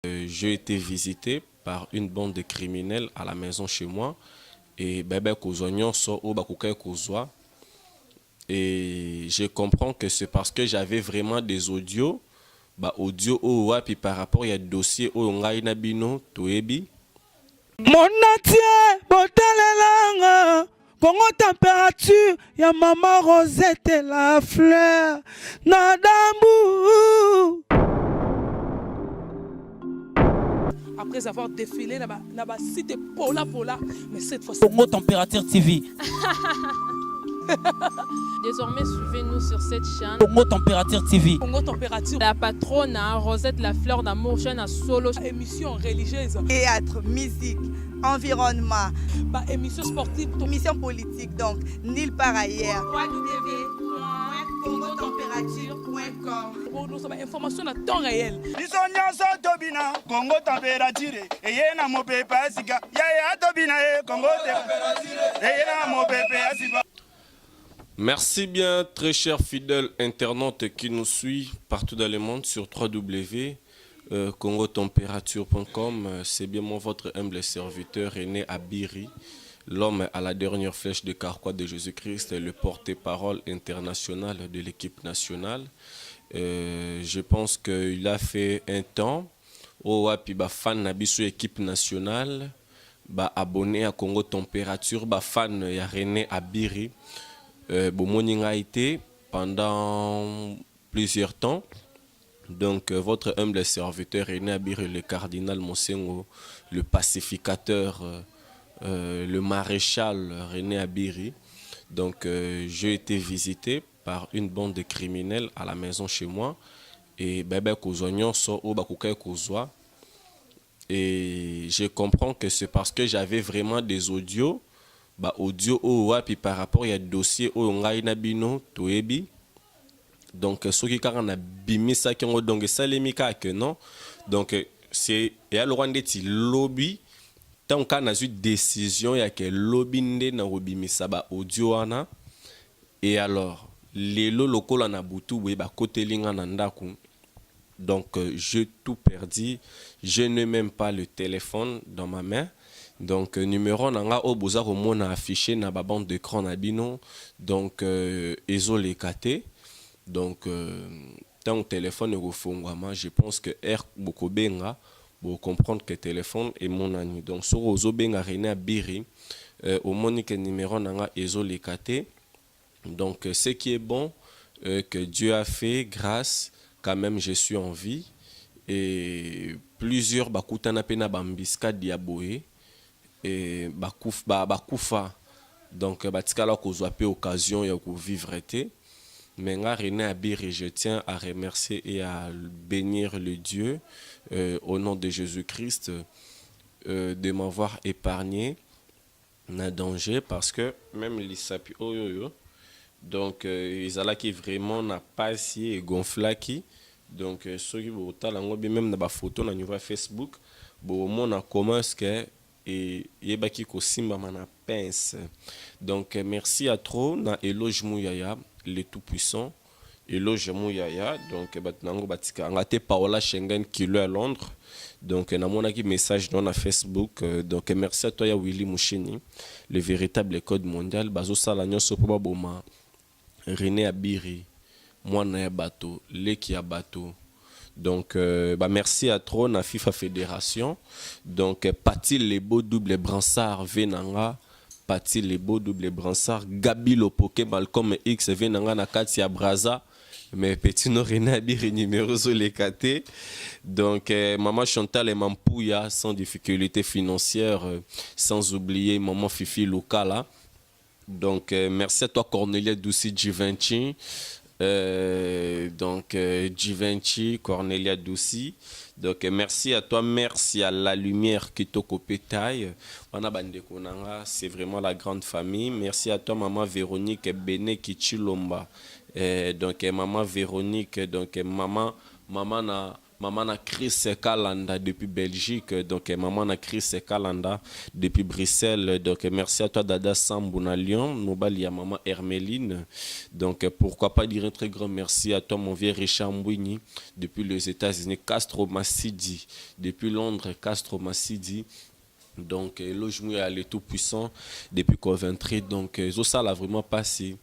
J'ai été visité par une bande de criminels à la maison chez moi et et je comprends que c'est parce que j'avais vraiment des audios audio puis par rapport il y a dossier ngai na bino toebi Monatie botalelanga Congo température ya maman Rosette la fleur Nadambu. Après avoir défilé na site Pola Pola, mais cette fois Congo Température TV. Désormais, suivez-nous sur cette chaîne. Congo Température TV. Congo Température. La patronne Rosette la fleur d'amour, chaîne à solo. Émission religieuse. Théâtre, musique, environnement. Émission sportive. Émission politique, donc nulle part ailleurs. www.congotempérature.com. Nous avons information à temps réel. Congo Température. Et y a mon pépé Asika. Ya Tobina Congo Température. Et y a mon pépé Asika. Merci bien, très chers fidèles internautes qui nous suivent partout dans le monde sur www.congotempérature.com. C'est bien moi, votre humble serviteur René Abiri, l'homme à la dernière flèche de Carquois de Jésus-Christ, le porte-parole international de l'équipe nationale. Je pense qu'il a fait un temps où il fan de l'équipe nationale, abonné à Congo Température, fan de René Abiri. Bon, a été pendant plusieurs temps. Donc, votre humble serviteur René Abiri, le cardinal Monsengo, le pacificateur, le maréchal René Abiri. Donc, j'ai été visité par une bande de criminels à la maison chez moi. Et je comprends que c'est parce que j'avais vraiment des audios. Audio puis par rapport il y a dossier ngai na bino toebi donc ceux qui na bimisa qui ont donc salemika que non donc c'est et alors on dit lobby tant qu'on a eu décision il y a que lobby ndé na robimisa audio ana et alors les locaux na butu we côté linga na ndaku donc j'ai tout perdu, je n'ai même pas le téléphone dans ma main. Donc numéro nanga o boza ko mona affiché na ba bande d'écran na bino donc ezole kate donc tant téléphone refongwama je pense que beaucoup benga pour comprendre que téléphone est mon ami donc sur ozo benga René Abiri au monique numéro nanga ezole kate donc ce qui est bon que Dieu a fait grâce quand même je suis en vie et plusieurs bakutana pena bambiska diaboé et bakufa donc batikala kozwa pe occasion ya ko vivre été mais nga René Abiri je tiens à remercier et à bénir le Dieu au nom de Jésus-Christ de m'avoir épargné na danger parce que même lisapi oyoyo donc ils alla qui vraiment n'a pas si gonflaki donc ceux qui vont talango même na ba photo na niveau Facebook bon mona comment est-ce que et yebaki ko simba mana pince donc merci à trop na éloge Mouyaya le tout puissant éloge Mouyaya donc batnango batika ngate Paola Schengen qui est à Londres donc na mona ki message dans na Facebook donc merci à toi ya Willy Mouchini le véritable code mondial bazo sala nyonso po boma René Abiri mwana ya bato leki ya bato. Donc, merci à trop na FIFA Fédération. Donc, Pati Lebo double bransard Venanga. Pati Lebo double bransard. Gabi Lopoke Malcolm X Venanga na Katia Braza. Mais petit no René Abiri numéro Zolekate. Donc, Maman Chantal et Mampouya sans difficulté financière. Sans oublier Maman Fifi Lukala. Donc, merci à toi Cornelia Douci Givenchy. Donc Givenchy, Cornelia Douci. Donc merci à toi, merci à la lumière qui t'a coupé taille. C'est vraiment la grande famille. Merci à toi maman Véronique Bene Kichilomba. Donc maman Véronique, donc maman maman na Chris Kalanda depuis Belgique, donc maman na Chris Kalanda depuis Bruxelles, donc merci à toi Dada Sambouna Lyon, Mobali à maman Hermeline, donc pourquoi pas dire un très grand merci à toi mon vieux Richard Mbouini depuis les États-Unis, Castro Massidi depuis Londres, Castro Massidi. Donc, logement est tout puissant depuis Coventry. Donc, ça l'a vraiment passé.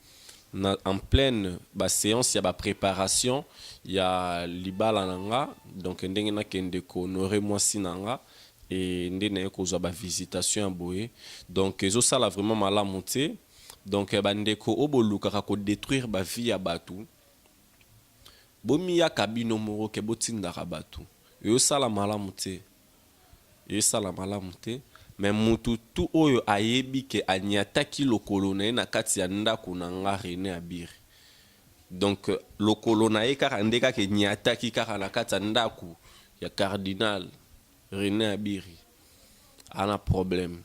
En pleine séance, il y a la préparation, il y a l'ibala nanga, donc ndenge na kende ko honorer moi sinanga et ndenge ko za ba visitation boye. Donc, ça l'a vraiment mal monté. Donc, bandeko oboluka ko détruire ba vie ya batu. Bomi ya kabino moro ke botinda batu. Ça l'a mal monté. Et ça la malamuté mais mutu tout oyo ayebi ke anyataki lokolo na na kati ya ndako na nga René Abiri donc lokolo na ye kaka ndeka ke nyataki kaka na kati ya ndako ya cardinal René Abiri ana problème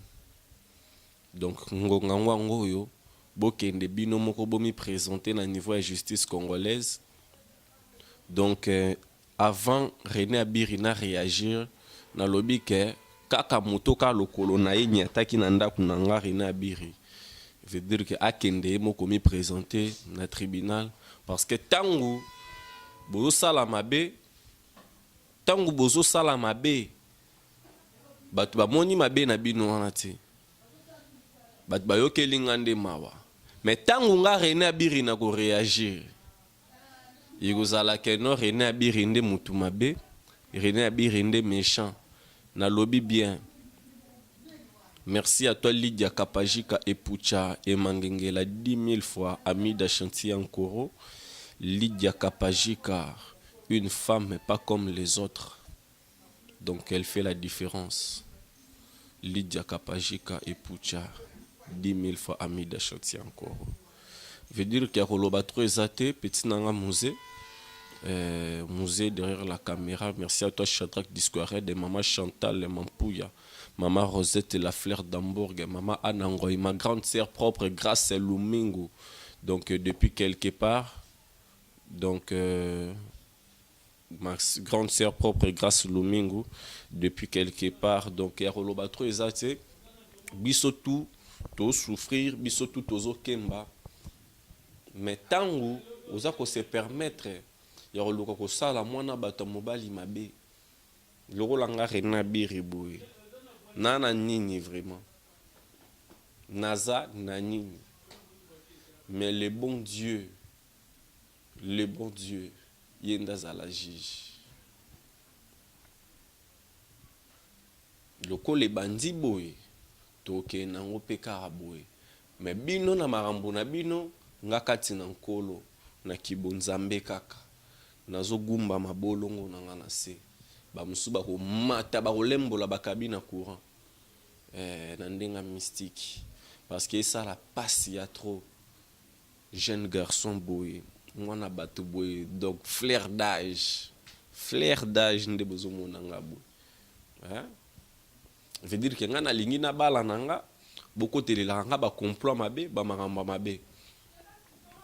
donc ngonga ngoyo bokende bino moko bomi présenter na niveau ya justice congolaise donc avant René Abiri na réagir na lobi ke kaka moto ka lokolo na ye nyataki na ndako na nga René Abiri veut dire que akende moko mi présenter na tribunal parce que tangu bozo sala mabe batu ba moni mabe na bino wana te batu ba yokeli ngande mawa mais tangu nga René Abiri na ko réagir ykozala ke no René Abiri nde mutu mabe René Abiri nde méchant na lobby bien. Merci à toi Lydia Kapajika et Pucha et Mangengela 10 000 fois Amida Chantier Ankoro. Lydia Kapajika, une femme mais pas comme les autres. Donc elle fait la différence. Lydia Kapajika et Pucha 10 000 fois Amida Chantier Ankoro. Veut dire qu'il y a Roloba trop exaté, petit nanga musée. Musée derrière la caméra. Merci à toi Shadrach Discoiret de maman Chantal Mampouya, maman Rosette la Fleur d'Hambourg, maman Anangoy, ma grande sœur propre Grâce Lumingo. Donc depuis quelque part, donc ma grande sœur propre Grâce Lumingo, depuis quelque part, donc Yarolo Batro Ezate, bisotou to souffrir, bisotou tozo kemba. Mais tant où on se permettre ya roluka ko sala mwana bato mobali mabe lokola nga René Abiri boye nana nini vraiment naza na nini mais le bon Dieu yenda za la juge lokola bandi boye toke nango peka boye mais bino na marambo na bino nga kati na nkolo na kibonzambe kaka nazo gumba mabolongo na nga na se ba musuba ko mata ba kolembola bakabina courant na ndenga mystique parce que ça la passe ya trop jeune garçon boy mwana bato boy donc flair d'âge nde bozo mona nga boy veut dire que nga na lingi na bala nanga boko telela nga ba complot mabe ba maramba mabe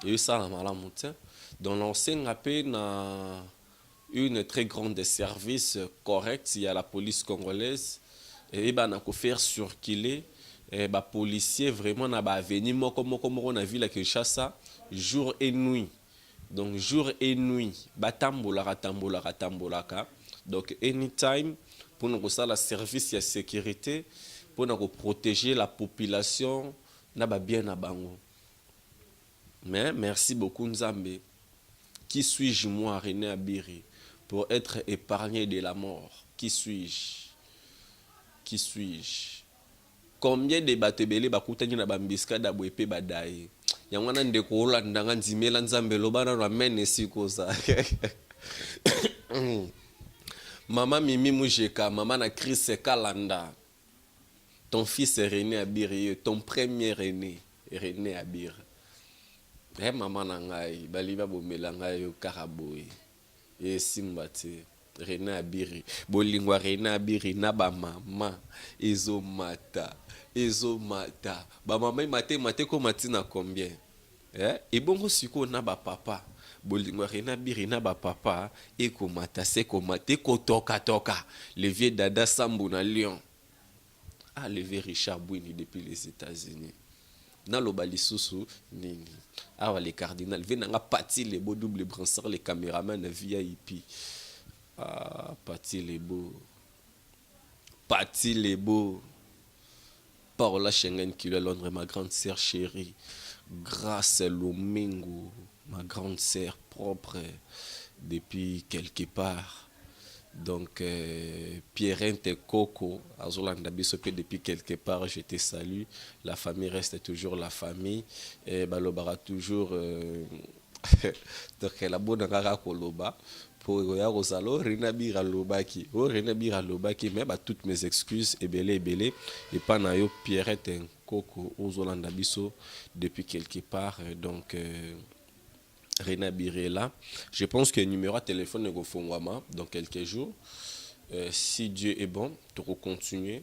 et ça la malamu te. Dans l'ancien AP, na une très grande service correct, il y a la police congolaise et ben na ko faire circuler et ba policier vraiment na ba venir moko na ville Kinshasa jour et nuit. Donc jour et nuit, batambola ka. Donc anytime pour nous ça la service ya sécurité pour nous protéger la population na ba bien na bango. Mais merci beaucoup Nzambe. Qui suis-je moi, René Abiri, pour être épargné de la mort? Qui suis-je? Combien de batebele bakutani na bambiska da bwepe badaye? Yangwana ndeko Holanda nga nzimela Nzambe lobana na mene sikoza. Maman Mimi Mujeka, maman na Chris Kalanda. Ton fils est René Abiri, ton premier René Abiri. Maman nangai baliba bomela ngai karaboy et simbate René Abiri bolingwa René Abiri na ba mama ezomata ba mama mate ko matina combien et bongo siko na ba papa bolingo rena birina ba papa et komata se komate kotoka toka le vieux dada Sambu na Lyon a levé Richard Bouini depuis les États-Unis na lobali susu nini awa les cardinal venanga pati les beaux double brassard les caméramans VIP pati les beaux Paola Schengen qui est à Londres, ma grande sœur chérie. Grâce à Lomingo, ma grande sœur propre depuis quelque part. Donc, Pierre et Coco, Azolanda Bissopé depuis quelque part, je te salue. La famille reste toujours la famille. Et Balobara toujours. Donc, la bonne rara Koloba. Pour Rosalo, Renabira Lobaki, mais toutes mes excuses, et belé, et pas nayo Pierrette et Coco, Ozolanda Bisso, depuis quelque part, donc Renabira est là. Je pense que le numéro de téléphone est au Fongwama dans quelques jours. Si Dieu est bon, tu vas continuer.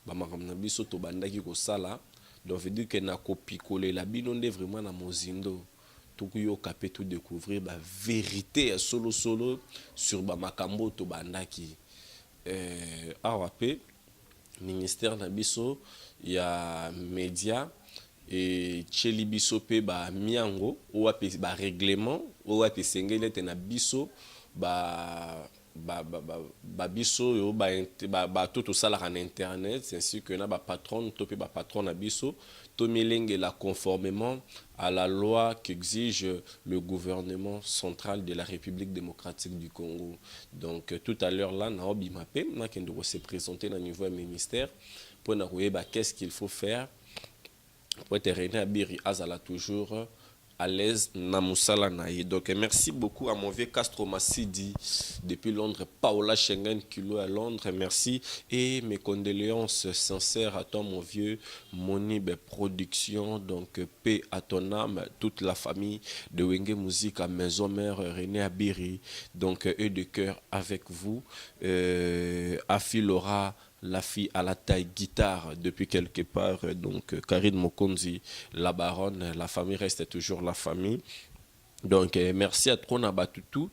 Bamaramna Bisso, to bandaki ko sala, donc veut dire que na copie coller la binonde vraiment na mozindo. Tout capé tout découvrir la vérité solo sur makambo to bandaki AWP ministère na biso ya média et cheli biso pe ba miango owape ba règlement owape sengele te na biso ba biso yo ba tout ça en internet c'est ainsi que na ba patron topé ba patron na biso to melenge la conformément à la loi qu'exige le gouvernement central de la République démocratique du Congo. Donc tout à l'heure là na obimapé na kendo se présenter na niveau ministère pour na koyeba qu'est-ce qu'il faut faire pour être René Biri azala toujours à l'aise na musala naï. Donc merci beaucoup à mon vieux Castro Massidi depuis Londres, Paola Schengen Kilo à Londres, merci et mes condoléances sincères à toi mon vieux Monib Production, donc paix à ton âme, toute la famille de Wenge Musique à Maison Mère René Abiri, donc eux de cœur avec vous, Afi Laura, la fille à la taille guitare depuis quelque part, donc Karine Mokonzi, la baronne, la famille reste toujours la famille. Donc merci à Trona Batutu,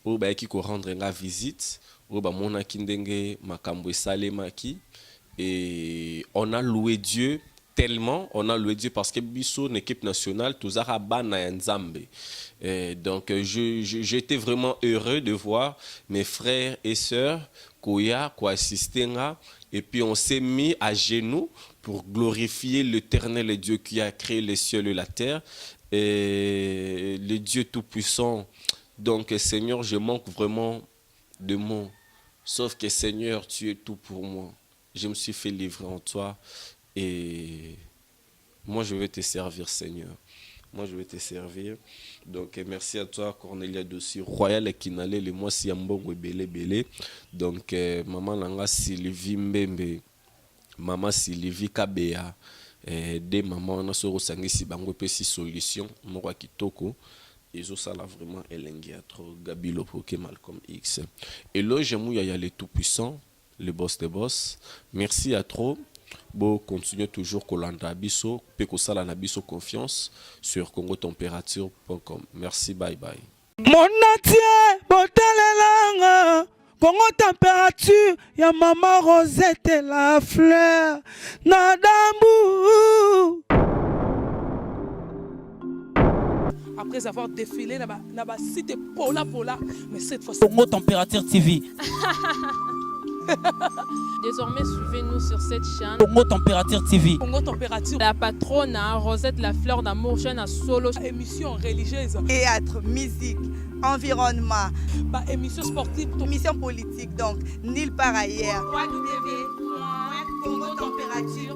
au qui ko rendre la visite, au mona kindenge makambo salemaki et on a loué Dieu tellement, on a loué Dieu parce que biso une équipe nationale tous arabana nzambe. Donc j'étais vraiment heureux de voir mes frères et sœurs Koya, quoi assister, et puis on s'est mis à genoux pour glorifier l'Éternel Dieu qui a créé les cieux et la terre, et le Dieu Tout-Puissant. Donc Seigneur, je manque vraiment de mots, sauf que Seigneur, tu es tout pour moi. Je me suis fait livrer en toi, et moi je vais te servir, Seigneur. Moi, je vais te servir. Donc, merci à toi, Cornelia Dossi, Royal et Kinale, les mois si ambongo belé. Donc, maman Langa Sylvie Mbembe, maman Sylvie Kabea, des mamans, on a ce ressengi si bango pesi solution, moi kitoko. Ils ont ça là vraiment elengi à trop, Gabi Lopoke, Malcolm X. Et là, j'aime y a les tout-puissants, le boss des boss. Merci à trop. Bon, continuez toujours Kolanda Bisso, Pekosala Nabiso confiance sur congotempérature.com. Merci, bye bye. Mon natie, botalelanga, Congo température, ya maman Rosette la fleur, Nadambu. Après avoir défilé là-bas, cité Pola, mais cette fois Congo Température TV. Désormais, suivez-nous sur cette chaîne. Congo Température TV. Congo Température. La patronne, Rosette la fleur d'amour, chaîne à solo. Émission religieuse. Théâtre, musique, environnement. Émission sportive. Émission politique, donc, nulle part ailleurs. www.congotempérature